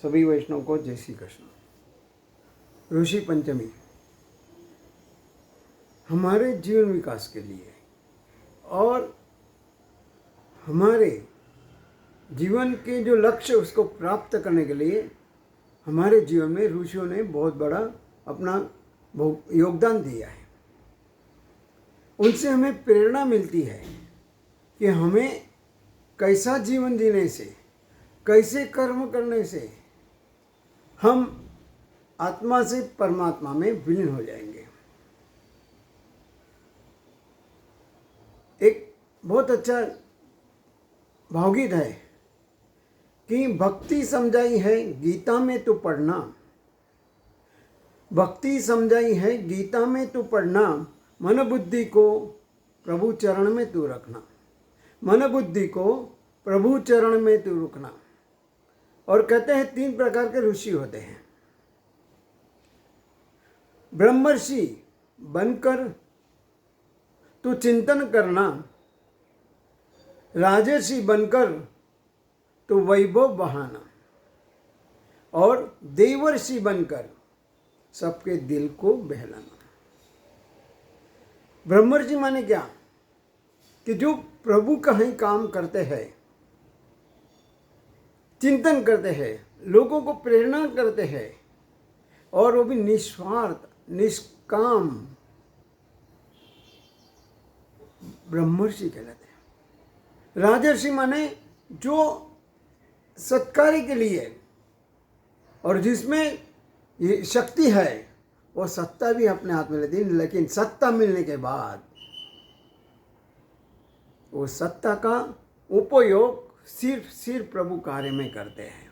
सभी वैष्णव को जय श्री कृष्ण। ऋषि पंचमी हमारे जीवन विकास के लिए और हमारे जीवन के जो लक्ष्य उसको प्राप्त करने के लिए हमारे जीवन में ऋषियों ने बहुत बड़ा अपना योगदान दिया है। उनसे हमें प्रेरणा मिलती है कि हमें कैसा जीवन जीने से, कैसे कर्म करने से हम आत्मा से परमात्मा में विलीन हो जाएंगे। एक बहुत अच्छा भावगीत है कि भक्ति समझाई है गीता में तो पढ़ना, भक्ति समझाई है गीता में तो पढ़ना, मन बुद्धि को प्रभु चरण में तू रखना, मन बुद्धि को प्रभु चरण में तू रुकना। और कहते हैं 3 प्रकार के ऋषि होते हैं। ब्रह्मर्षि बनकर तू चिंतन करना, राजर्षि बनकर तू वैभव बहाना, और देवर्षि बनकर सबके दिल को बहलाना। ब्रह्मर्षि माने क्या कि जो प्रभु का ही काम करते हैं, चिंतन करते हैं, लोगों को प्रेरणा करते हैं, और वो भी निस्वार्थ निष्काम ब्रह्मर्षि कहलाते हैं। राजर्षि माने जो सत्कार्य के लिए और जिसमें ये शक्ति है, वो सत्ता भी अपने हाथ में लेती है, लेकिन सत्ता मिलने के बाद वो सत्ता का उपयोग सिर्फ प्रभु कार्य में करते हैं।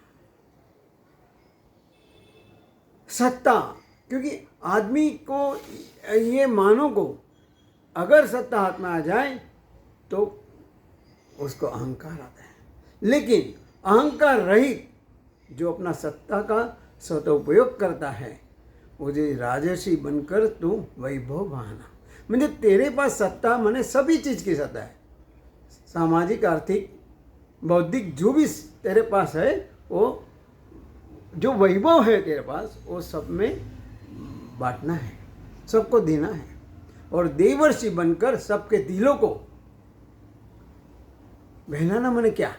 सत्ता, क्योंकि आदमी को ये मानव को अगर सत्ता हाथ में आ जाए तो उसको अहंकार आता है, लेकिन अहंकार रहित जो अपना सत्ता का सदुपयोग करता है, मुझे राजर्षि बनकर तू वैभव बहाना। म्हणजे तेरे पास सत्ता माने सभी चीज़ की सत्ता है, सामाजिक, आर्थिक, बौद्धिक, जो भी तेरे पास है, वो जो वैभव है तेरे पास, वो सब में बांटना है, सबको देना है। और देवर्षि बनकर सबके दिलों को बहलाना माने क्या,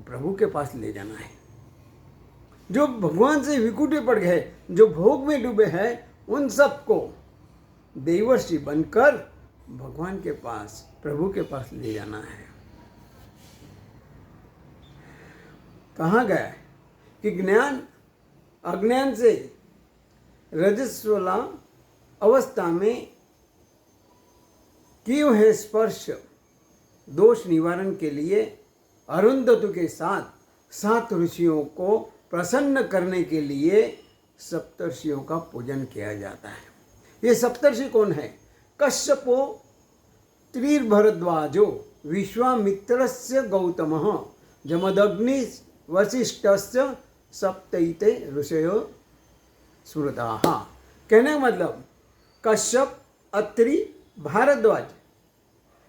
प्रभु के पास ले जाना है। जो भगवान से विकुटे पड़ गए, जो भोग में डूबे हैं, उन सबको देवर्षि बनकर भगवान के पास, प्रभु के पास ले जाना है। कहाँ गया है कि ज्ञान अज्ञान से रजस्वला अवस्था में किए हुए स्पर्श दोष निवारण के लिए अरुंधतु के साथ 7 ऋषियों को प्रसन्न करने के लिए सप्तर्षियों का पूजन किया जाता है। ये सप्तर्षि कौन है? कश्यपो त्रिर्भरद्वाजो विश्वामित्रस्य गौतमः जमदग्नि वसिष्ठस्य सप्तैते ऋषयो स्मृताः। कहने का मतलब कश्यप, अत्रि, भारद्वाज,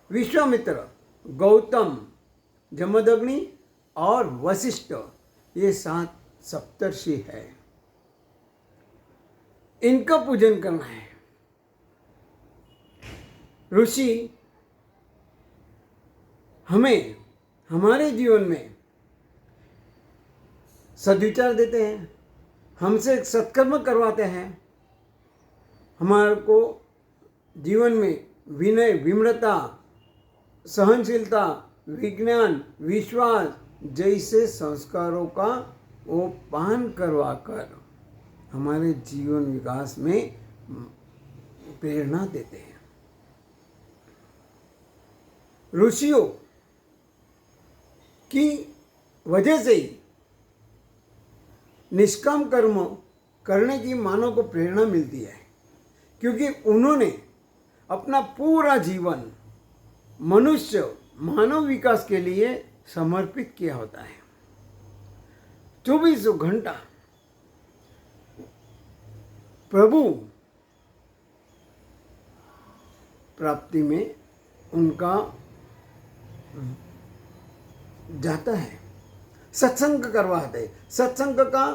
विश्वामित्र, गौतम, जमदग्नि और वशिष्ठ, ये 7 सप्तर्षि है। इनका पूजन करना है। ऋषि हमें हमारे जीवन में सद्विचार देते हैं, हमसे सत्कर्म करवाते हैं, हमारे को जीवन में विनय, विनम्रता, सहनशीलता, विज्ञान, विश्वास जैसे संस्कारों का वो पान करवाकर हमारे जीवन विकास में प्रेरणा देते हैं। ऋषियों की वजह से ही निष्काम कर्म करने की मानव को प्रेरणा मिलती है, क्योंकि उन्होंने अपना पूरा जीवन मनुष्य मानव विकास के लिए समर्पित किया होता है। 24 घंटा प्रभु प्राप्ति में उनका जाता है। सत्संग करवाते, सत्संग का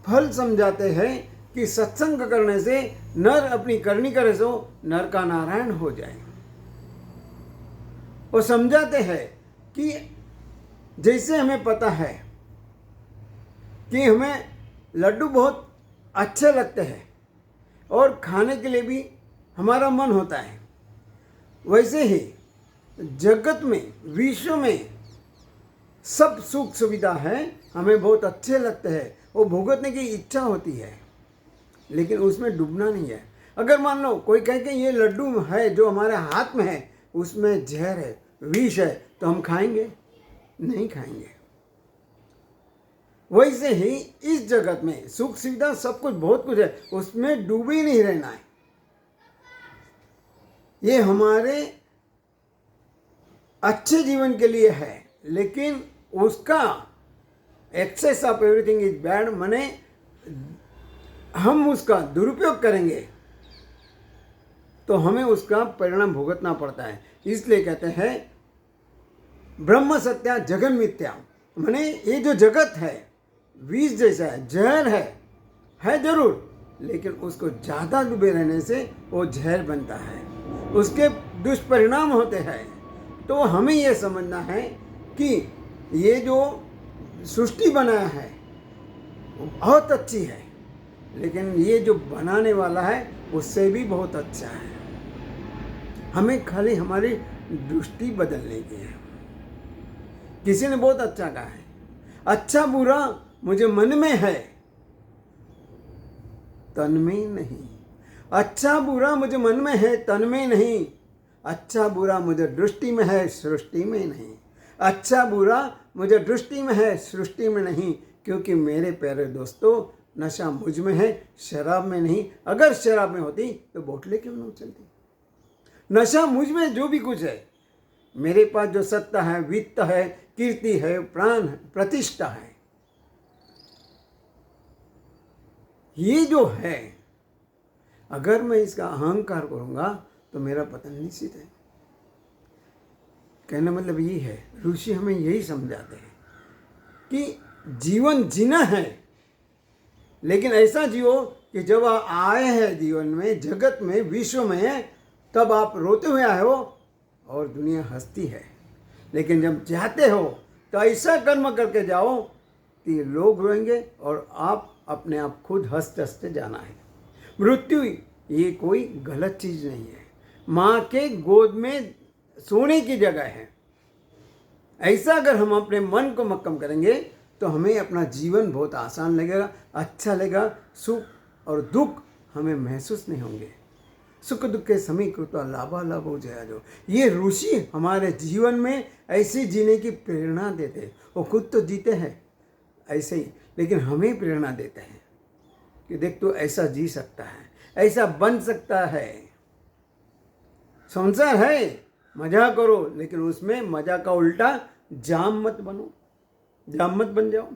फल समझाते हैं कि सत्संग करने से नर अपनी करनी करे सो नर का नारायण हो जाए। और समझाते हैं कि जैसे हमें पता है कि हमें लड्डू बहुत अच्छे लगते हैं और खाने के लिए भी हमारा मन होता है, वैसे ही जगत में, विश्व में सब सुख सुविधा है, हमें बहुत अच्छे लगते हैं, वो भुगतने की इच्छा होती है, लेकिन उसमें डूबना नहीं है। अगर मान लो कोई कहे कि ये लड्डू है जो हमारे हाथ में है, उसमें जहर है, विष है, तो हम खाएंगे? नहीं खाएंगे। वैसे ही इस जगत में सुख सुविधा सब कुछ, बहुत कुछ है, उसमें डूबे नहीं रहना है। ये हमारे अच्छे जीवन के लिए है, लेकिन उसका excess of everything is bad, माने हम उसका दुरुपयोग करेंगे तो हमें उसका परिणाम भुगतना पड़ता है। इसलिए कहते हैं ब्रह्म सत्या जगन मिथ्या, माने ये जो जगत है विष जैसा है, जहर है जरूर, लेकिन उसको ज़्यादा डूबे रहने से वो जहर बनता है, उसके दुष्परिणाम होते हैं। तो हमें ये समझना है कि ये जो सृष्टि बनाया है वो बहुत अच्छी है, लेकिन ये जो बनाने वाला है उससे भी बहुत अच्छा है। हमें खाली हमारी दृष्टि बदलने की है। किसी ने बहुत अच्छा कहा है, अच्छा बुरा मुझे मन में है, तन में नहीं। अच्छा बुरा मुझे मन में है, तन में नहीं। अच्छा बुरा मुझे दृष्टि में है, सृष्टि में नहीं। अच्छा बुरा मुझे दृष्टि में है, सृष्टि में नहीं, क्योंकि मेरे प्यारे दोस्तों नशा मुझ में है, शराब में नहीं। अगर शराब में होती तो बोतलें क्यों नहीं चलती? नशा मुझ में जो भी कुछ है, मेरे पास जो सत्ता है, वित्त है, कीर्ति है, प्राण है, प्रतिष्ठा है, ये जो है, अगर मैं इसका अहंकार करूंगा तो मेरा पतन निश्चित है। कहने मतलब ये है, ऋषि हमें यही समझाते हैं कि जीवन जीना है, लेकिन ऐसा जियो कि जब आप आए हैं जीवन में, जगत में, विश्व में, तब आप रोते हुए आए हो और दुनिया हंसती है। लेकिन जब चाहते हो तो ऐसा कर्म करके जाओ कि लोग रोएंगे और आप अपने आप खुद हंसते हंसते जाना है। मृत्यु ये कोई गलत चीज़ नहीं है, माँ के गोद में सोने की जगह है। ऐसा अगर हम अपने मन को मक्कम करेंगे तो हमें अपना जीवन बहुत आसान लगेगा, अच्छा लगेगा। सुख और दुख हमें महसूस नहीं होंगे। सुख दुख के समीकृत लाभालाभ हो जाए जो, ये ऋषि हमारे जीवन में ऐसे जीने की प्रेरणा देते हैं। वो खुद तो जीते हैं ऐसे ही, लेकिन हमें प्रेरणा देते हैं कि देख तू ऐसा जी सकता है, ऐसा बन सकता है। संसार है, मजा करो, लेकिन उसमें मजा का उल्टा जाम मत बनो, जाम मत बन जाओ।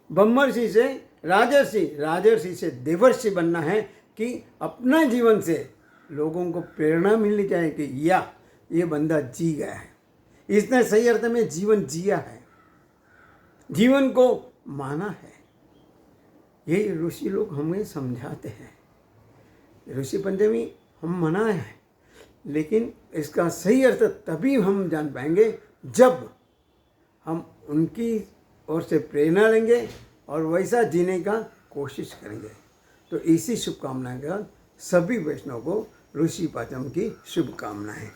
ब्रह्मर्षि से राजर्षि, राजर्षि से देवर्षि बनना है कि अपना जीवन से लोगों को प्रेरणा मिलनी चाहिए कि या ये बंदा जी गया है, इसने सही अर्थ में जीवन जिया है, जीवन को माना है। ये ऋषि लोग हमें समझाते हैं। ऋषि पंचमी हम मनाए हैं, लेकिन इसका सही अर्थ तभी हम जान पाएंगे जब हम उनकी ओर से प्रेरणा लेंगे और वैसा जीने का कोशिश करेंगे। तो इसी शुभकामना के साथ सभी वैष्णव को ऋषि पंचमी की शुभकामनाएं।